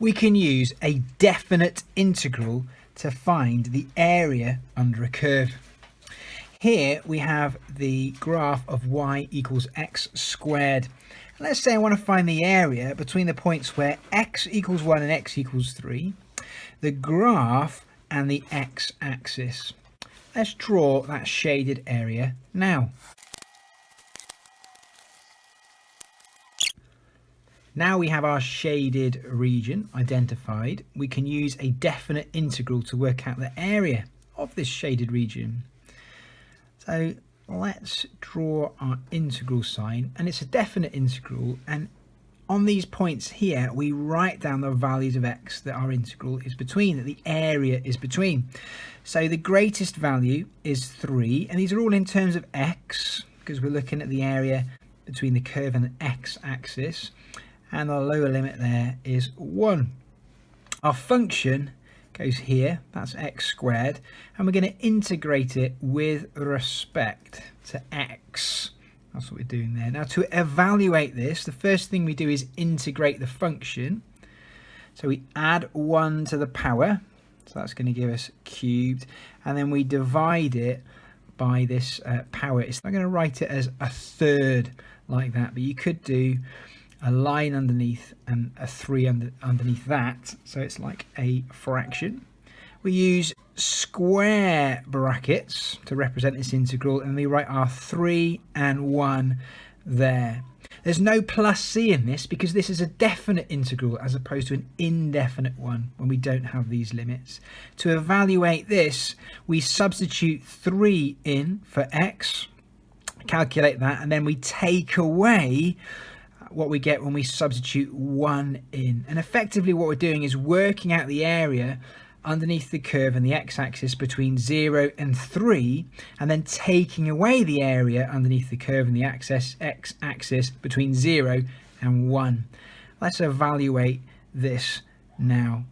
We can use a definite integral to find the area under a curve. Here we have the graph of y equals x squared. Let's say I want to find the area between the points where x equals 1 and x equals 3, the graph and the x-axis. Let's draw that shaded area now. Now we have our shaded region identified. We can use a definite integral to work out the area of this shaded region. So let's draw our integral sign, and it's a definite integral, and on these points here we write down the values of x that our integral is between, that the area is between. So the greatest value is 3, and these are all in terms of x because we're looking at the area between the curve and the x-axis, and our lower limit there is 1. Our function goes here, that's x squared, and we're going to integrate it with respect to x. That's what we're doing there. Now to evaluate this, the first thing we do is integrate the function. So we add 1 to the power, so that's going to give us cubed, and then we divide it by this power. I'm going to write it as a third like that, but you could do a line underneath and a 3 underneath that, so it's like a fraction. We use square brackets to represent this integral, and we write our 3 and 1 there. There's no plus c in this because this is a definite integral as opposed to an indefinite one when we don't have these limits. To evaluate this, we substitute 3 in for x, calculate that, and then we take away what we get when we substitute 1 in. And effectively what we're doing is working out the area underneath the curve and the x-axis between 0 and 3, and then taking away the area underneath the curve and the x-axis between 0 and 1. Let's evaluate this now.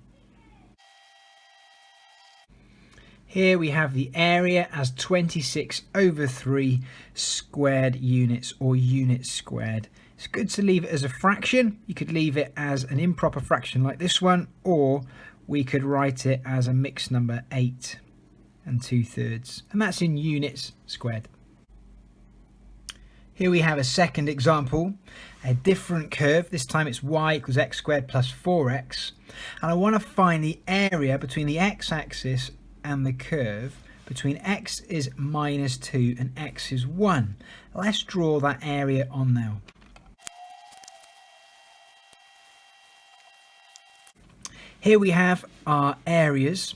Here we have the area as 26/3 squared units, or units squared. It's good to leave it as a fraction. You could leave it as an improper fraction like this one, or we could write it as a mixed number 8 2/3, and that's in units squared. Here we have a second example, a different curve. This time it's y equals x squared plus 4x, and I want to find the area between the x-axis and the curve between x is -2 and x is 1. Let's draw that area on now. Here we have our areas.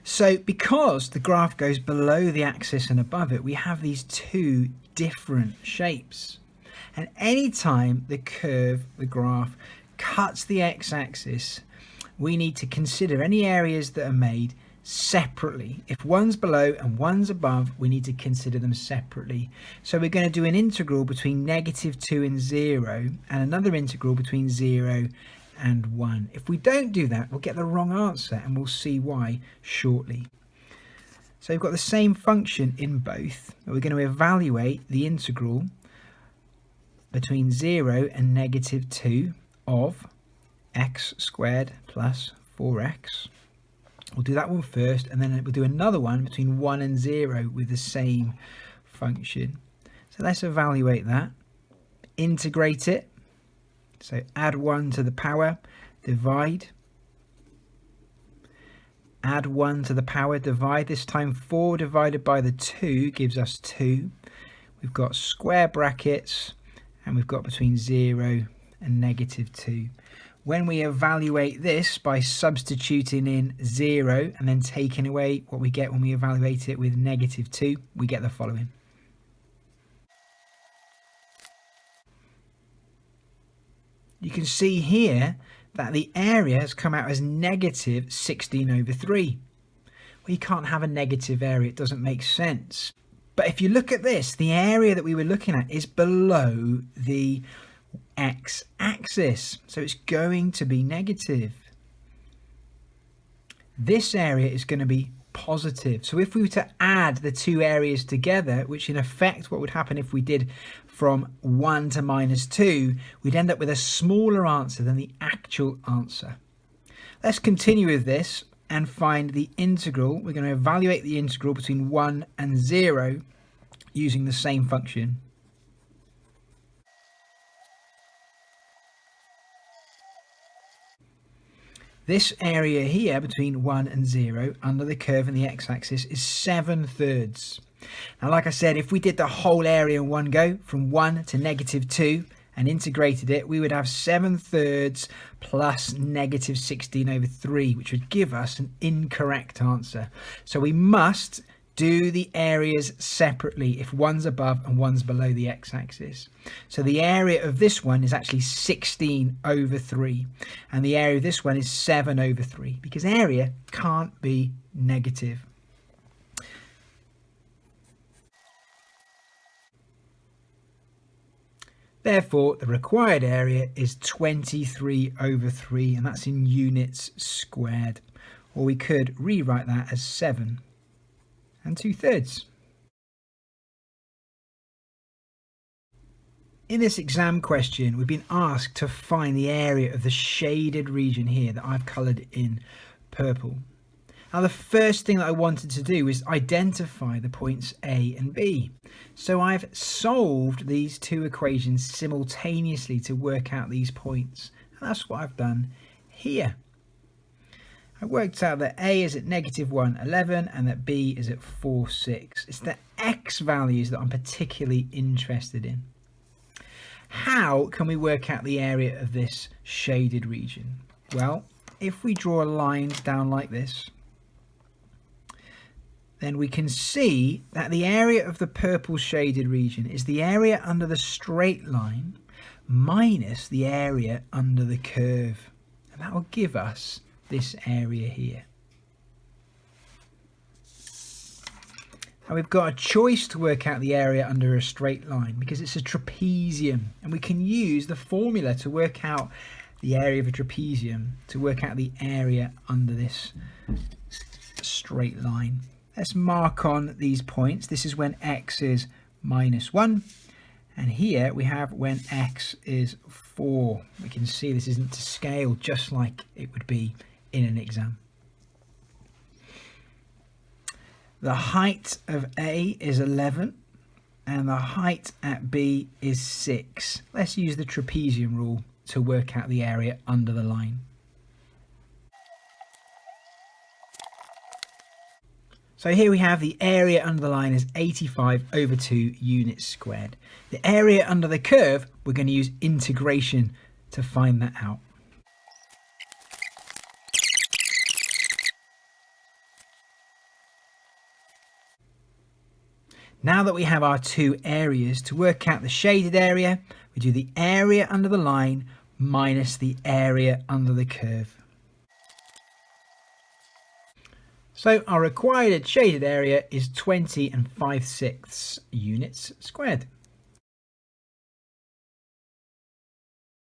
So because the graph goes below the axis and above it, we have these two different shapes. And anytime the curve, the graph, cuts the x-axis, we need to consider any areas that are made separately. If one's below and one's above, we need to consider them separately. So we're going to do an integral between -2 and 0, and another integral between 0 and 1. If we don't do that, we'll get the wrong answer, and we'll see why shortly. So we've got the same function in both, but we're going to evaluate the integral between 0 and -2 of x squared plus 4x. We'll do that one first, and then we'll do another one between 1 and 0 with the same function. So let's evaluate that. Integrate it. So add 1 to the power, divide. Add 1 to the power, divide. This time 4 divided by the 2 gives us 2. We've got square brackets, and we've got between 0 and -2. When we evaluate this by substituting in 0 and then taking away what we get when we evaluate it with -2, we get the following. You can see here that the area has come out as -16/3. Well, you can't have a negative area, it doesn't make sense. But if you look at this, the area that we were looking at is below the x-axis, so it's going to be negative. This area is going to be positive. So if we were to add the two areas together, which in effect what would happen if we did from 1 to -2, we'd end up with a smaller answer than the actual answer. Let's continue with this and find the integral. We're going to evaluate the integral between 1 and 0 using the same function. This area here between 1 and 0 under the curve and the x-axis is 7/3. Now, like I said, if we did the whole area in one go from 1 to -2 and integrated it, we would have 7/3 plus -16/3, which would give us an incorrect answer. So we must do the areas separately if one's above and one's below the x-axis. So the area of this one is actually 16/3 and the area of this one is 7/3 because area can't be negative. Therefore, the required area is 23/3 and that's in units squared. Or we could rewrite that as 7 2/3. In this exam question, we've been asked to find the area of the shaded region here that I've coloured in purple. Now, the first thing that I wanted to do is identify the points A and B. So I've solved these two equations simultaneously to work out these points. And that's what I've done here. I worked out that A is at -111 and that B is at 4,6. It's the x values that I'm particularly interested in. How can we work out the area of this shaded region? Well, if we draw a line down like this, then we can see that the area of the purple shaded region is the area under the straight line minus the area under the curve. And that will give us this area here. Now we've got a choice to work out the area under a straight line because it's a trapezium, and we can use the formula to work out the area of a trapezium to work out the area under this straight line. Let's mark on these points. This is when x is -1, and here we have when x is 4. We can see this isn't to scale just like it would be in an exam. The height of A is 11 and the height at B is 6. Let's use the trapezium rule to work out the area under the line. So here we have the area under the line is 85/2 units squared. The area under the curve, we're going to use integration to find that out. Now that we have our two areas, to work out the shaded area, we do the area under the line minus the area under the curve. So our required shaded area is 20 5/6 units squared.